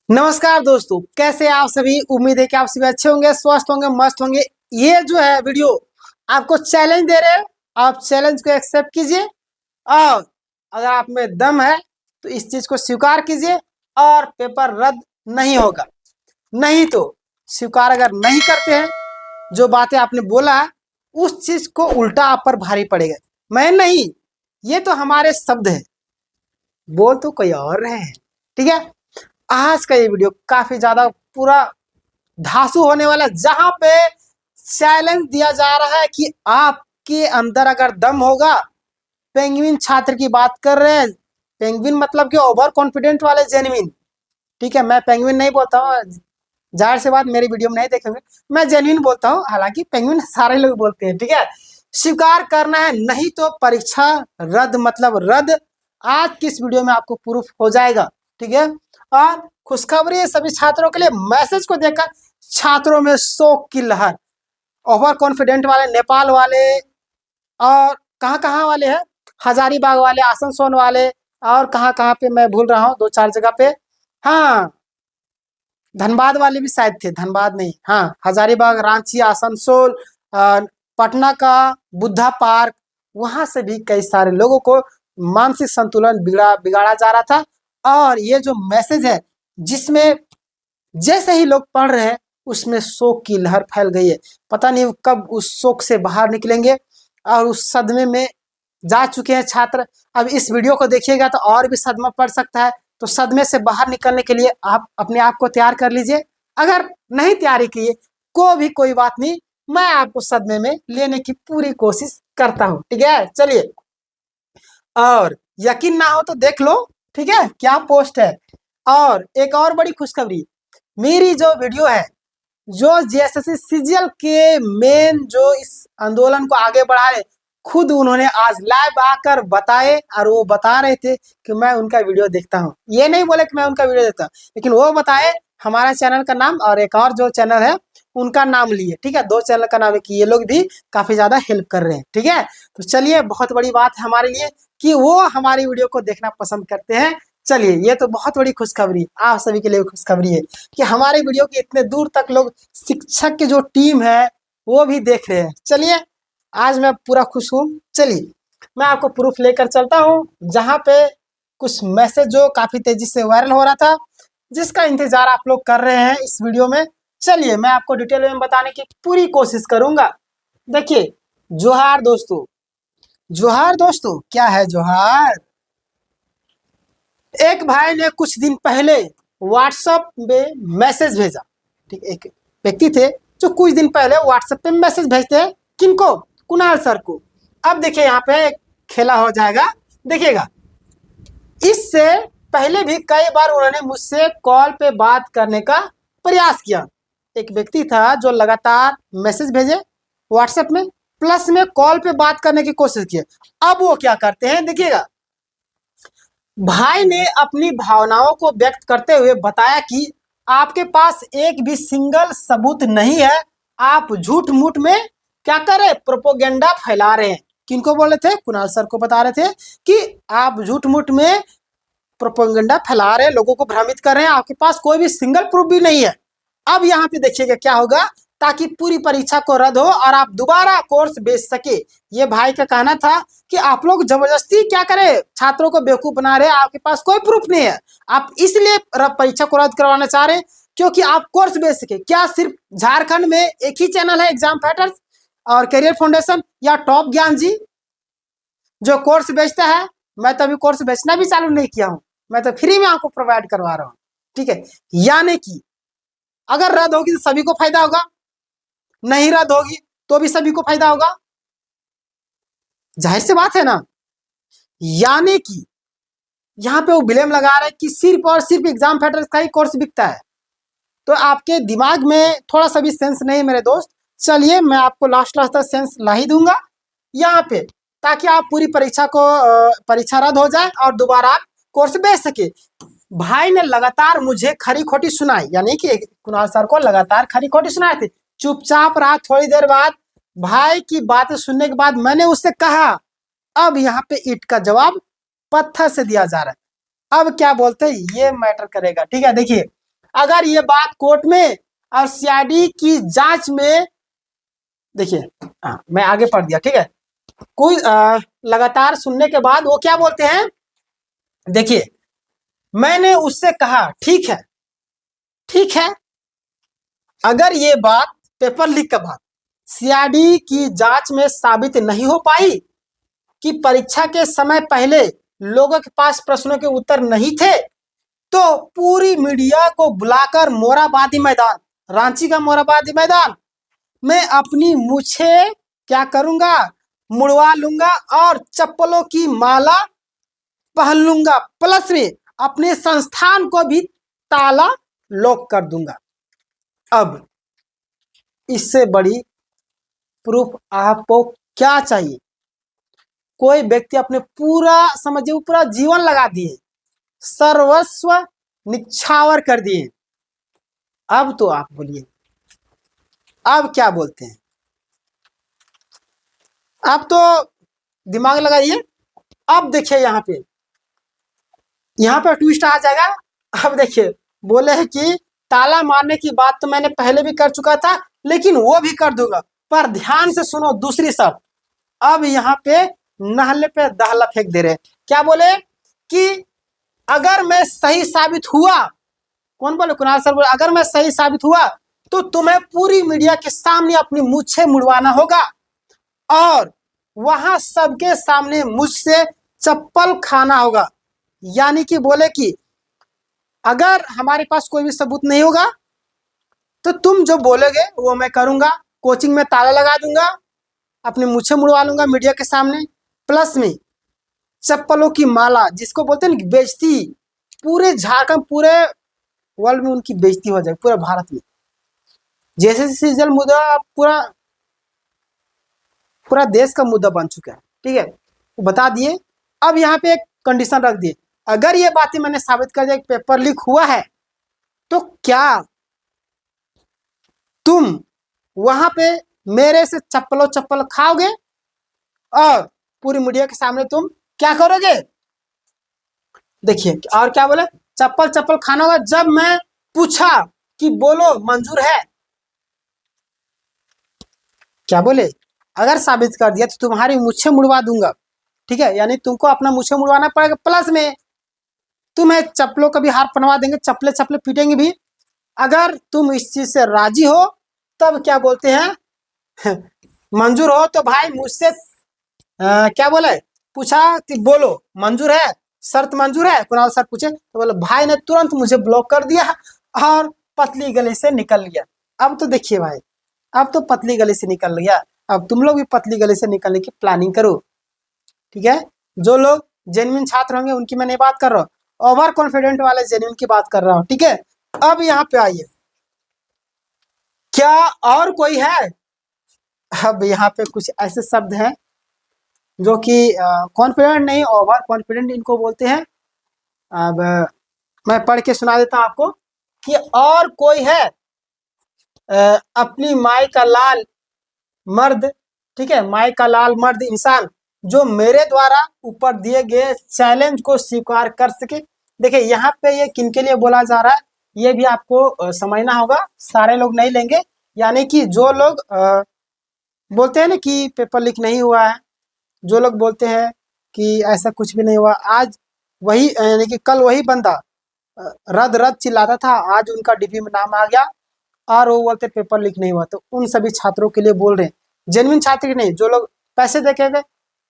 नमस्कार दोस्तों, कैसे आप सभी। उम्मीद है कि आप सभी अच्छे होंगे, स्वस्थ होंगे, मस्त होंगे। ये जो है वीडियो आपको चैलेंज दे रहे हैं। आप चैलेंज को एक्सेप्ट कीजिए और अगर आप में दम है तो इस चीज को स्वीकार कीजिए और पेपर रद्द नहीं होगा। नहीं तो स्वीकार अगर नहीं करते हैं, जो बातें आपने बोला है उस चीज को उल्टा आप पर भारी पड़ेगा। मैं नहीं, ये तो हमारे शब्द है, बोल तो कोई और रहे हैं। ठीक है, आज का ये वीडियो काफी ज्यादा पूरा धांसू होने वाला है, जहां पे चैलेंज दिया जा रहा है कि आपके अंदर अगर दम होगा। पेंगुइन छात्र की बात कर रहे हैं। पेंगुइन मतलब कि ओवर कॉन्फिडेंट वाले जेन्युइन। ठीक है, मैं पेंगुइन नहीं बोलता हूँ, जाहिर सी बात मेरी वीडियो में नहीं देखेंगे। मैं जेन्युइन बोलता हूँ, हालांकि पेंगुइन सारे लोग बोलते हैं। ठीक है, स्वीकार करना है, नहीं तो परीक्षा रद्द मतलब रद्द। आज की इस वीडियो में आपको प्रूफ हो जाएगा। ठीक है, और खुशखबरी है सभी छात्रों के लिए। मैसेज को देखकर छात्रों में शोक की लहर। ओवर कॉन्फिडेंट वाले, नेपाल वाले और कहाँ कहाँ वाले हैं, हजारीबाग वाले, आसनसोल वाले और कहाँ कहाँ पे मैं भूल रहा हूँ, दो चार जगह पे। हाँ, धनबाद वाले भी शायद थे, धनबाद नहीं, हाँ हजारीबाग, रांची, आसनसोल, पटना का बुद्धा पार्क, वहां से भी कई सारे लोगों को मानसिक संतुलन बिगाड़ा जा रहा था। और ये जो मैसेज है जिसमें जैसे ही लोग पढ़ रहे हैं उसमें शोक की लहर फैल गई है। पता नहीं कब उस शोक से बाहर निकलेंगे और उस सदमे में जा चुके हैं छात्र। अब इस वीडियो को देखिएगा तो और भी सदमा पड़ सकता है। तो सदमे से बाहर निकलने के लिए आप अपने आप को तैयार कर लीजिए। अगर नहीं तैयारी किए कोई बात नहीं, मैं आपको सदमे में लेने की पूरी कोशिश करता हूँ। ठीक है, चलिए, और यकीन ना हो तो देख लो। ठीक है, क्या पोस्ट है। और एक और बड़ी खुशखबरी, मेरी जो वीडियो है, जो जेएसएससी सीजीएल के मेन जो इस आंदोलन को आगे बढ़ा रहे, खुद उन्होंने आज लाइव आकर बताए। और वो बता रहे थे कि मैं उनका वीडियो देखता हूँ। ये नहीं बोले कि मैं उनका वीडियो देखता हूँ, लेकिन वो बताए हमारा चैनल का नाम और एक और जो चैनल है उनका नाम लिए। ठीक है, दो चैनल का नाम है कि ये लोग भी काफी ज्यादा हेल्प कर रहे हैं। ठीक है, तो चलिए, बहुत बड़ी बात है हमारे लिए कि वो हमारी वीडियो को देखना पसंद करते हैं। चलिए, ये तो बहुत बड़ी खुशखबरी आप सभी के लिए खुशखबरी है कि हमारे वीडियो के इतने दूर तक लोग, शिक्षक की जो टीम है वो भी देख रहे हैं। चलिए, आज मैं पूरा खुश हूँ। चलिए, मैं आपको प्रूफ लेकर चलता हूँ जहाँ पे कुछ मैसेज जो काफी तेजी से वायरल हो रहा था, जिसका इंतजार आप लोग कर रहे हैं इस वीडियो में। चलिए, मैं आपको डिटेल में बताने की पूरी कोशिश करूंगा। देखिए, जोहार दोस्तों, जोहार दोस्तों, क्या है जोहार। एक भाई ने कुछ दिन पहले व्हाट्सएप में मैसेज भेजा। ठीक, एक व्यक्ति थे जो कुछ दिन पहले व्हाट्सएप पे मैसेज भेजते हैं, किनको, कुणाल सर को। अब देखिए, यहाँ पे खेला हो जाएगा, देखिएगा। इससे पहले भी कई बार उन्होंने मुझसे कॉल पे बात करने का प्रयास किया। एक व्यक्ति था जो लगातार मैसेज भेजे व्हाट्सएप में, प्लस में कॉल पे बात करने की कोशिश की। अब वो क्या करते हैं, देखिएगा। भाई ने अपनी भावनाओं को व्यक्त करते हुए बताया कि आपके पास एक भी सिंगल सबूत नहीं है, आप झूठ मूठ में क्या कर रहे, प्रोपोगेंडा फैला रहे हैं। किनको बोल रहे थे, कुणाल सर को बता रहे थे कि आप झूठ मूठ में प्रोपोगेंडा फैला रहे हैं, लोगों को भ्रमित कर रहे हैं, आपके पास कोई भी सिंगल प्रूफ भी नहीं है। अब यहाँ पे देखिएगा क्या होगा, ताकि पूरी परीक्षा को रद्द हो और आप दोबारा कोर्स बेच सके। ये भाई का कहना था कि आप लोग जबरदस्ती क्या करें, छात्रों को बेवकूफ बना रहे हैं, आपके पास कोई प्रूफ नहीं है, आप इसलिए परीक्षा को रद्द करवाना चाह रहे हैं क्योंकि आप कोर्स बेच सके। क्या सिर्फ झारखंड में एक ही चैनल है, एग्जाम फाइटर्स और करियर फाउंडेशन या टॉप ज्ञान जी, जो कोर्स बेचता है? मैं तो अभी कोर्स बेचना भी चालू नहीं किया हूँ, मैं तो फ्री में आपको प्रोवाइड करवा रहा हूँ। ठीक है, यानी कि अगर रद्द होगी तो सभी को फायदा होगा, नहीं रद्द होगी तो भी सभी को फायदा होगा। जाहिर सी बात है ना। यानी कि यहाँ पे वो ब्लेम लगा रहे हैं कि सिर्फ और सिर्फ एग्जाम फाइटर्स का ही कोर्स बिकता है। तो आपके दिमाग में थोड़ा सा भी सेंस नहीं मेरे दोस्त। चलिए, मैं आपको लास्ट तक सेंस ला ही दूंगा यहाँ पे, ताकि आप पूरी परीक्षा को परीक्षा रद्द हो जाए और दोबारा आप कोर्स बेच सके। भाई ने लगातार मुझे खरी खोटी सुनाई, यानी कि कुणाल सर को लगातार खरी खोटी सुनाए थे। चुपचाप रहा। थोड़ी देर बाद भाई की बातें सुनने के बाद मैंने उससे कहा, अब यहाँ पे ईंट का जवाब पत्थर से दिया जा रहा है। अब क्या बोलते हैं ये मैटर करेगा। ठीक है, देखिए, अगर ये बात कोर्ट में और सीआईडी की जांच में, देखिए मैं आगे पढ़ दिया, ठीक है। कोई लगातार सुनने के बाद वो क्या बोलते हैं, देखिए मैंने उससे कहा ठीक है, ठीक है, अगर ये बात पेपर लीक के बाद सीआईडी की जांच में साबित नहीं हो पाई कि परीक्षा के समय पहले लोगों के पास प्रश्नों के उत्तर नहीं थे, तो पूरी मीडिया को बुलाकर मोरहाबादी मैदान, रांची का मोरहाबादी मैदान में अपनी मूछें क्या करूंगा, मुड़वा लूंगा और चप्पलों की माला पहन लूंगा, प्लस में अपने संस्थान को भी ताला लॉक कर दूंगा। अब इससे बड़ी प्रूफ आपको क्या चाहिए? कोई व्यक्ति अपने पूरा, समझिए पूरा जीवन लगा दिए, सर्वस्व निछावर कर दिए, अब तो आप बोलिए अब क्या बोलते हैं? अब तो दिमाग लगाइए। अब देखिए यहाँ पे ट्विस्ट आ जाएगा। अब देखिए बोले हैं कि ताला मारने की बात तो मैंने पहले भी कर चुका था, लेकिन वो भी कर दूंगा, पर ध्यान से सुनो दूसरी शर्त। अब यहाँ पे नहले पे दहला फेंक दे रहे। क्या बोले कि अगर मैं सही साबित हुआ, कौन बोले? कुणाल सर बोले अगर मैं सही साबित हुआ तो तुम्हें पूरी मीडिया के सामने अपनी मूछें मुड़वाना होगा और वहां सबके सामने मुझसे चप्पल खाना होगा। यानी कि बोले कि अगर हमारे पास कोई भी सबूत नहीं होगा तो तुम जो बोलोगे वो मैं करूंगा, कोचिंग में ताला लगा दूंगा, अपनी मूछें मुड़वा लूंगा मीडिया के सामने, प्लस में चप्पलों की माला, जिसको बोलते हैं बेइज्जती, पूरे झारखंड पूरे वर्ल्ड में उनकी बेइज्जती हो जाएगी, पूरे भारत में। जैसे सीजन मुद्दा पूरा पूरा देश का मुद्दा बन चुका है, ठीक है, तो बता दिए। अब यहाँ पे एक कंडीशन रख दिए, अगर ये बातें मैंने साबित कर दिया कि पेपर लीक हुआ है तो क्या तुम वहां पे मेरे से चप्पल खाओगे और पूरी मीडिया के सामने तुम क्या करोगे? देखिए और क्या बोले, चप्पल खाना होगा। जब मैं पूछा कि बोलो मंजूर है, क्या बोले, अगर साबित कर दिया तो तुम्हारी मूछें मुड़वा दूंगा, ठीक है, यानी तुमको अपना मूछें मुड़वाना पड़ेगा, प्लस में तुम्हें चप्पलों का भी हार पहनवा देंगे, चप्पले पीटेंगे भी। अगर तुम इस चीज से राजी हो तब क्या बोलते हैं मंजूर हो तो भाई मुझसे क्या बोले, पूछा कि बोलो मंजूर है, शर्त मंजूर है, कुणाल सर पूछे तो बोले भाई ने तुरंत मुझे ब्लॉक कर दिया और पतली गली से निकल गया। अब तो देखिए भाई, अब तो पतली गली से निकल गया, अब तुम लोग भी पतली गली से निकलने की प्लानिंग करो, ठीक है। जो लोग जेन्युइन छात्र होंगे उनकी मैं नहीं बात कर रहा हूँ, ओवर कॉन्फिडेंट वाले जेन्युइन की बात कर रहा हूँ, ठीक है। अब यहाँ पे आइए, क्या और कोई है? अब यहाँ पे कुछ ऐसे शब्द हैं जो कि कॉन्फिडेंट नहीं, ओवर कॉन्फिडेंट इनको बोलते हैं। अब मैं पढ़ के सुना देता हूँ आपको कि और कोई है अपनी माई का लाल मर्द, ठीक है, माई का लाल मर्द इंसान जो मेरे द्वारा ऊपर दिए गए चैलेंज को स्वीकार कर सके। देखिए यहाँ पे ये किन के लिए बोला जा रहा है ये भी आपको समझना होगा, सारे लोग नहीं लेंगे। यानी कि जो लोग बोलते हैं ना कि पेपर लीक नहीं हुआ है, जो लोग बोलते हैं कि ऐसा कुछ भी नहीं हुआ, आज वही यानी कि कल वही बंदा रद रद चिल्लाता था, आज उनका डीपी में नाम आ गया और वो बोलते पेपर लीक नहीं हुआ। तो उन सभी छात्रों के लिए बोल रहे हैं, जेन्युइन छात्र नहीं, जो लोग पैसे देके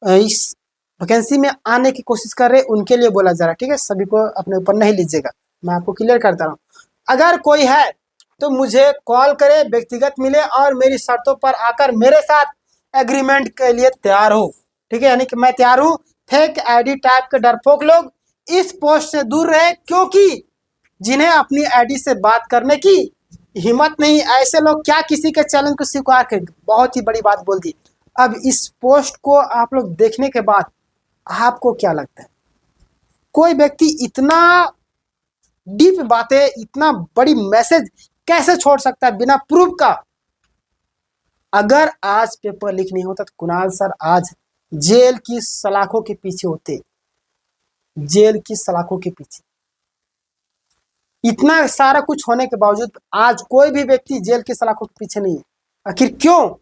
इस वैकेंसी में आने की कोशिश कर रहे हैं उनके लिए बोला जा रहा है, ठीक है। सभी को अपने ऊपर नहीं लीजिएगा, मैं आपको क्लियर करता हूँ। अगर कोई है तो मुझे कॉल करे, व्यक्तिगत मिले और मेरी शर्तों पर आकर मेरे साथ एग्रीमेंट के लिए तैयार हो, ठीक है। यानी कि मैं तैयार हूँ। फेक आईडी टाइप के डरपोक लोग इस पोस्ट से दूर रहे, क्योंकि जिन्हें अपनी आईडी से बात करने की हिम्मत नहीं, ऐसे लोग क्या किसी के चैलेंज को स्वीकार करेंगे। बहुत ही बड़ी बात बोल दी। अब इस पोस्ट को आप लोग देखने के बाद आपको क्या लगता है, कोई व्यक्ति इतना डीप बातें, इतना बड़ी मैसेज कैसे छोड़ सकता है बिना प्रूफ का? अगर आज पेपर लीक नहीं होता तो कुणाल सर आज जेल की सलाखों के पीछे होते, जेल की सलाखों के पीछे। इतना सारा कुछ होने के बावजूद आज कोई भी व्यक्ति जेल की सलाखों के पीछे नहीं है। आखिर क्यों?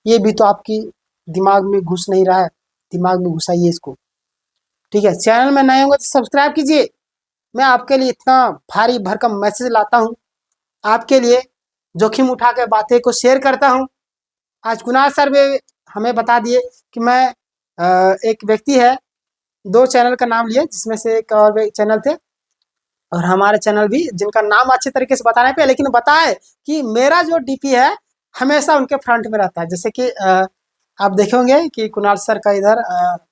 ये भी तो आपकी दिमाग में घुस नहीं रहा है, दिमाग में घुसाइए इसको। ठीक है, चैनल में नए होंगे तो सब्सक्राइब कीजिए। मैं आपके लिए इतना भारी भरकम मैसेज लाता हूँ, आपके लिए जोखिम उठा के बातें को शेयर करता हूँ। आज कुणाल सर भी हमें बता दिए कि मैं एक व्यक्ति है, 2 चैनल का नाम लिए जिसमें से एक और भी चैनल थे और हमारे चैनल भी, जिनका नाम अच्छे तरीके से बताने पे, लेकिन बताए कि मेरा जो डीपी है हमेशा उनके फ्रंट में रहता है। जैसे कि आप देखेंगे कि कुणाल सर का इधर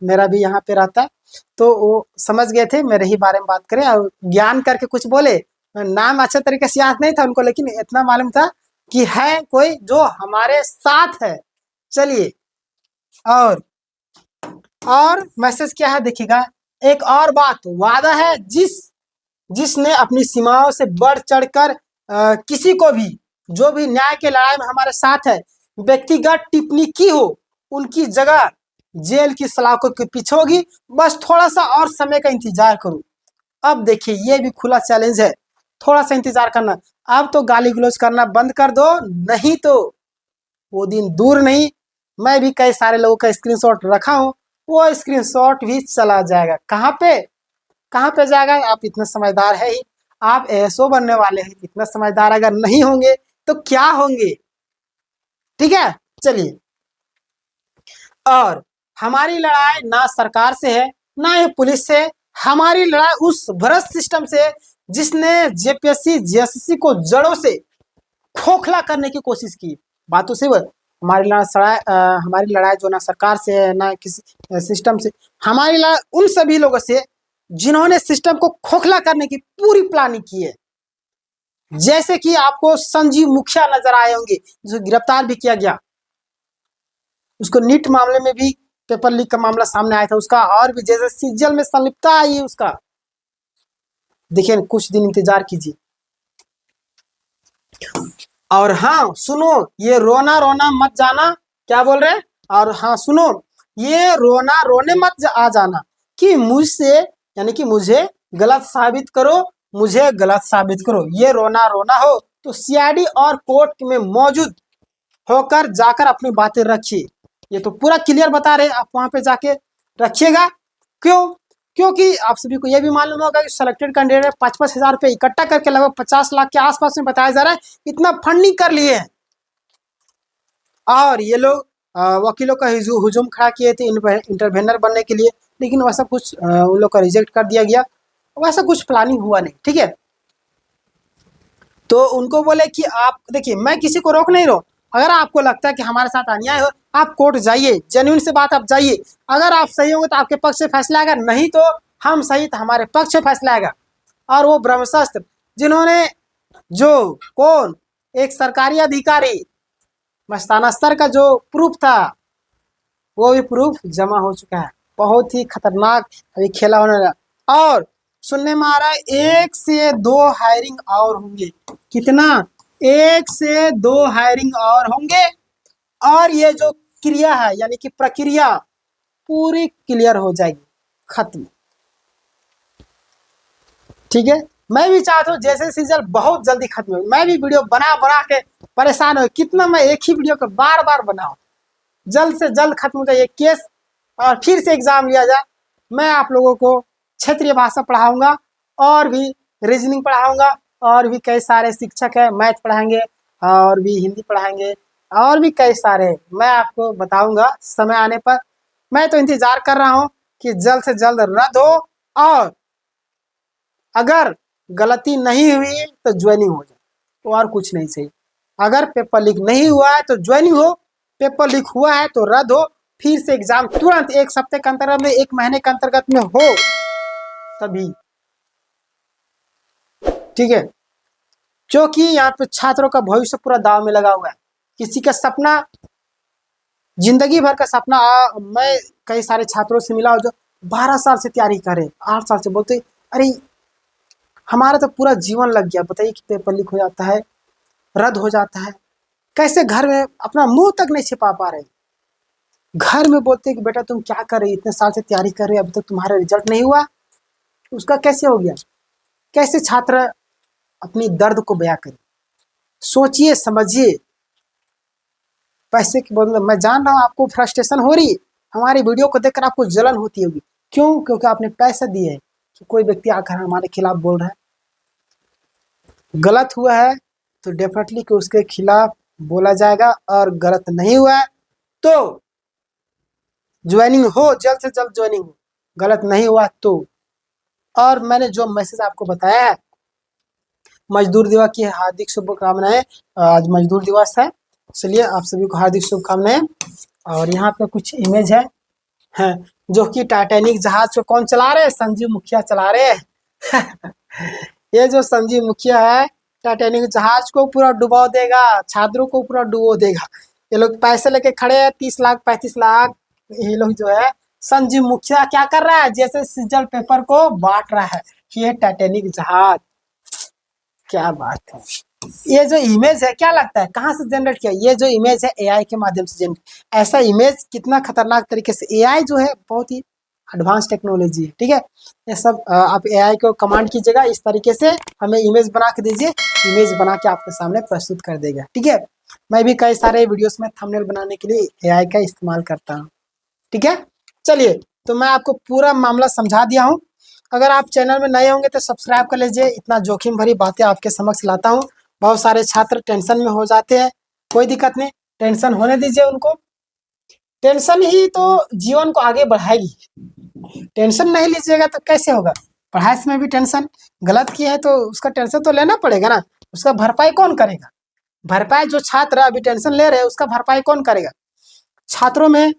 मेरा भी यहाँ पे रहता है, तो वो समझ गए थे मेरे ही बारे में बात करें और ज्ञान करके कुछ बोले। नाम अच्छे तरीके से याद नहीं था उनको, लेकिन इतना मालूम था कि है कोई जो हमारे साथ है। चलिए, और मैसेज क्या है देखिएगा। एक और बात, वादा है जिसने अपनी सीमाओं से बढ़ चढ़कर किसी को भी, जो भी न्याय के लड़ाई में हमारे साथ है, व्यक्तिगत टिप्पणी की हो, उनकी जगह जेल की सलाखों के पीछे होगी। बस थोड़ा सा और समय का इंतजार करूं। अब देखिए, ये भी खुला चैलेंज है, थोड़ा सा इंतजार करना। अब तो गाली गलौज करना बंद कर दो, नहीं तो वो दिन दूर नहीं। मैं भी कई सारे लोगों का स्क्रीनशॉट रखा हूं, वो स्क्रीनशॉट भी चला जाएगा। कहाँ पे जाएगा? आप इतने समझदार है ही, आप एसओ बनने वाले हैं। इतना समझदार अगर नहीं होंगे तो क्या होंगे? ठीक है, चलिए। और हमारी लड़ाई ना सरकार से है ना ये पुलिस से, हमारी लड़ाई उस भ्रष्ट सिस्टम से जिसने जेपीएससी जेएसएससी को जड़ों से खोखला करने की कोशिश की। बात तो सही है। हमारी लड़ाई जो ना सरकार से है ना किसी सिस्टम से, हमारी लड़ाई उन सभी लोगों से जिन्होंने सिस्टम को खोखला करने की पूरी प्लानिंग की है। जैसे कि आपको संजीव मुखिया नजर आए होंगे, जो गिरफ्तार भी किया गया। उसको नीट मामले में भी पेपर लीक का मामला सामने आया था उसका, और भी जैसे सीजल में संलिप्तता आई है उसका। देखिए, कुछ दिन इंतजार कीजिए। और हाँ सुनो, ये रोना रोना मत जाना, क्या बोल रहे हैं? और हाँ सुनो, ये रोना रोने मत आ जाना कि मुझसे, यानी कि मुझे गलत साबित करो, मुझे गलत साबित करो। ये रोना रोना हो तो सीआईडी और कोर्ट में मौजूद होकर जाकर अपनी बातें रखिए। ये तो पूरा क्लियर बता रहे, आप वहां पे जाके रखिएगा। क्यों? क्योंकि आप सभी को यह भी मालूम होगा कि सिलेक्टेड कैंडिडेट 5-5 हजार रुपये इकट्ठा करके लगभग 50 लाख के आसपास में बताया जा रहा है, इतना फंडिंग कर लिए हैं। और ये लोग वकीलों का हुजूम खड़ा किए थे इंटरवेनर बनने के लिए, लेकिन वैसा कुछ उन लोग का रिजेक्ट कर दिया गया। वैसा कुछ प्लानिंग हुआ नहीं। ठीक है, तो उनको बोले कि आप देखिए, मैं किसी को रोक नहीं रहा हूं। अगर आपको लगता है कि हमारे साथ अन्याय हो, आप कोर्ट जाइए, जेन्युइन से बात आप जाइए। अगर आप सही होंगे तो आपके पक्ष से फैसला आएगा, नहीं तो हम सही तो हमारे पक्ष से फैसला आएगा। और वो ब्रह्मशस्त्र जिन्होंने, जो कौन, एक सरकारी अधिकारी, मस्ताना स्तर का जो प्रूफ था, वो भी प्रूफ जमा हो चुका है। बहुत ही खतरनाक अभी खेला होने लगा। और सुनने में आ रहा है 1 से 2 हायरिंग और होंगे। कितना? 1 से 2 हायरिंग और होंगे। और ये जो क्रिया है, यानी कि प्रक्रिया पूरी क्लियर हो जाएगी, खत्म। ठीक है, मैं भी चाहता हूँ जैसे सीजन बहुत जल्दी खत्म हो। मैं भी वीडियो बना बना के परेशान हो, कितना मैं एक ही वीडियो को बार बार बनाऊं। जल्द से जल्द खत्म हो जाए ये केस और फिर से एग्जाम लिया जाए। मैं आप लोगों को क्षेत्रीय भाषा पढ़ाऊंगा और भी रीजनिंग पढ़ाऊंगा, और भी कई सारे शिक्षक है, मैथ पढ़ाएंगे और भी हिंदी पढ़ाएंगे, और भी कई सारे मैं आपको बताऊंगा समय आने पर। मैं तो इंतजार कर रहा हूं कि जल्द से जल्द रद्द हो, और अगर गलती नहीं हुई तो ज्वाइनिंग हो जाए, तो और कुछ नहीं चाहिए। अगर पेपर लीक नहीं हुआ है तो ज्वाइनिंग हो, पेपर लीक हुआ है तो रद्द हो, फिर से एग्जाम तुरंत 1 सप्ताह के अंतर्गत में, 1 महीने के अंतर्गत में हो, तभी। ठीक है, क्योंकि यहाँ पे छात्रों का भविष्य पूरा दाव में लगा हुआ है। किसी का सपना, जिंदगी भर का सपना, मैं कई सारे छात्रों से मिला जो 12 साल से तैयारी करे, 8 साल से, बोलते अरे हमारा तो पूरा जीवन लग गया। बताइए कि पेपर लीक हो जाता है, रद्द हो जाता है, कैसे घर में अपना मुंह तक नहीं छिपा पा रहे। घर में बोलते कि बेटा तुम क्या कर रही, इतने साल से तैयारी कर रहे, अभी तक तुम्हारा रिजल्ट नहीं हुआ, उसका कैसे हो गया? कैसे छात्र अपनी दर्द को बयां करें। सोचिए समझिए। पैसे के बदले मैं जान रहा हूँ आपको फ्रस्ट्रेशन हो रही है, हमारी वीडियो को देखकर आपको जलन होती होगी। क्यों? क्योंकि आपने पैसे दिए हैं कि कोई व्यक्ति आकर हमारे खिलाफ बोल रहा है। गलत हुआ है तो डेफिनेटली कि उसके खिलाफ बोला जाएगा, और गलत नहीं हुआ है तो ज्वाइनिंग हो, जल्द से जल्द ज्वाइनिंग हो। गलत नहीं हुआ तो। और मैंने जो मैसेज आपको बताया है, मजदूर दिवस की हार्दिक शुभकामनाएं। आज मजदूर दिवस है, चलिए आप सभी को हार्दिक शुभकामनाएं। और यहाँ पे कुछ इमेज है जो कि टाइटैनिक जहाज को कौन चला रहे हैं? संजीव मुखिया चला रहे हैं। ये जो संजीव मुखिया है टाइटैनिक जहाज को पूरा डुबा देगा, छात्रों को पूरा डुबो देगा। ये लोग पैसे लेके खड़े हैं 30 लाख 35 लाख। ये लोग जो है संजीव मुखिया क्या कर रहा है? जैसे सीजल पेपर को बांट रहा है। ये टाइटैनिक जहाज, क्या बात है। ये जो इमेज है क्या लगता है कहाँ से जनरेट किया? ये जो इमेज है एआई के माध्यम से जनरेट। ऐसा इमेज कितना खतरनाक तरीके से, एआई जो है बहुत ही एडवांस टेक्नोलॉजी है, ठीक है। ये सब आप एआई को कमांड कीजिएगा इस तरीके से हमें इमेज बना के दीजिए, इमेज बना के आपके सामने प्रस्तुत कर देगा, ठीक है। मैं भी कई सारे वीडियोस में थंबनेल बनाने के लिए एआई का इस्तेमाल करता हूँ, ठीक है। चलिए, तो मैं आपको पूरा मामला समझा दिया हूँ। अगर आप चैनल में नए होंगे तो सब्सक्राइब कर लीजिए। इतना जोखिम भरी बातें आपके समक्ष लाता हूँ। बहुत सारे छात्र टेंशन में हो जाते हैं, कोई दिक्कत नहीं, टेंशन होने दीजिए उनको। टेंशन ही तो जीवन को आगे बढ़ाएगी। टेंशन नहीं लीजिएगा तो कैसे होगा? पढ़ाई में भी टेंशन, गलत किया है तो उसका टेंशन तो लेना पड़ेगा ना। उसका भरपाई कौन करेगा? भरपाई जो छात्र अभी टेंशन ले रहे हैं उसका भरपाई कौन करेगा? छात्रों में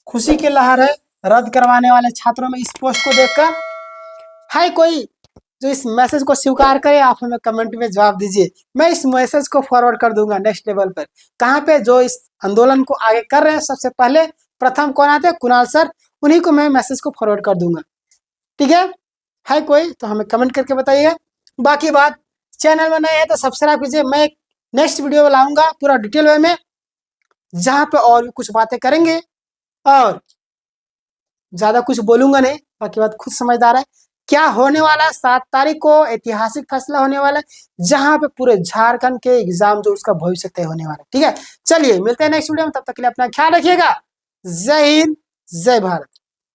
खुशी की लहर है। रद्द करवाने वाले छात्रों में इस पोस्ट को देखकर है कोई जो इस मैसेज को स्वीकार करे? आप हमें कमेंट में जवाब दीजिए। मैं इस मैसेज को फॉरवर्ड कर दूंगा नेक्स्ट लेवल पर। कहाँ पे? जो इस आंदोलन को आगे कर रहे हैं सबसे पहले प्रथम कौन आते हैं? कुणाल सर। उन्हीं को मैं मैसेज को फॉरवर्ड कर दूंगा, ठीक है कोई तो हमें कमेंट करके बताइएगा। बाकी बात, चैनल में नए हैं तो सब्सक्राइब कीजिए। मैं एक नेक्स्ट वीडियो लाऊंगा पूरा डिटेल वे में, जहाँ पे और भी कुछ बातें करेंगे और ज्यादा कुछ बोलूंगा नहीं। बाकी बात खुद समझदार है। क्या होने वाला है? 7 तारीख को ऐतिहासिक फैसला होने वाला है, जहां पे पूरे झारखंड के एग्जाम जो उसका भविष्य तय होने वाला है, ठीक है। चलिए मिलते हैं नेक्स्ट वीडियो में, तब तक के लिए अपना ख्याल रखिएगा। जय हिंद, जय भारत।